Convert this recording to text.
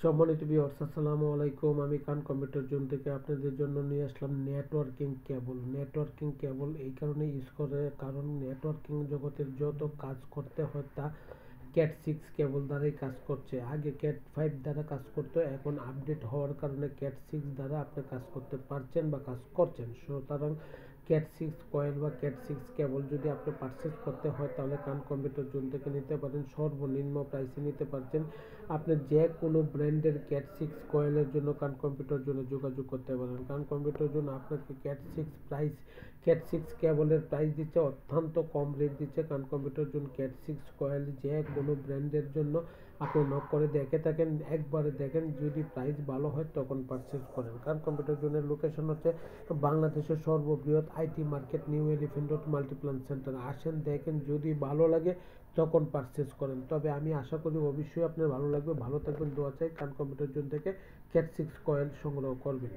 সম্মানিত ভিউয়ার্স, আসসালামু আলাইকুম। আমি খান কম্পিউটার জোন থেকে আপনাদের জন্য নিয়ে আসলাম নেটওয়ার্কিং কেবল এই কারণে ইউজ করে, কারণ নেটওয়ার্কিং জগতের যত কাজ করতে হয় তা ক্যাট 6 কেবল দ্বারাই কাজ করছে। আগে ক্যাট 5 দ্বারা কাজ করতো, এখন আপডেট হওয়ার কারণে ক্যাট 6 দ্বারা আপনি কাজ করতে পারছেন বা কাজ করছেন। সুতরাং ক্যাট 6 কয়েল বা ক্যাট 6 কেবল যদি আপনি পারচেস করতে হয় তাহলে খান কম্পিউটার জোন থেকে নিতে পারেন। সর্বনিম্ন প্রাইসে নিতে পারছেন। আপনি যে কোনো ব্র্যান্ডের ক্যাট 6 কয়েলের জন্য খান কম্পিউটার জোনে যোগাযোগ করতে পারেন। খান কম্পিউটার জোন আপনাকে ক্যাট 6 কেবলের প্রাইস দিচ্ছে, অত্যন্ত কম রেট দিচ্ছে। খান কম্পিউটার জোন ক্যাট 6 কয়েল যে কোনো ব্র্যান্ডের জন্য আপনি নক করে দেখে থাকেন, একবারে দেখেন, যদি প্রাইস ভালো হয় তখন পারচেস করেন। খান কম্পিউটার জোনের লোকেশন হচ্ছে বাংলাদেশের সর্ববৃহৎ IT market new elephant road Multiplan centre. আসেন, দেখেন, যদি ভালো লাগে তখন পারচেস করেন। তবে আমি আশা করি অবশ্যই আপনার ভালো লাগবে। ভালো থাকবেন, দোয়া চাই। খান কম্পিউটার জোন থেকে ক্যাট 6 কয়েল সংগ্রহ করবেন।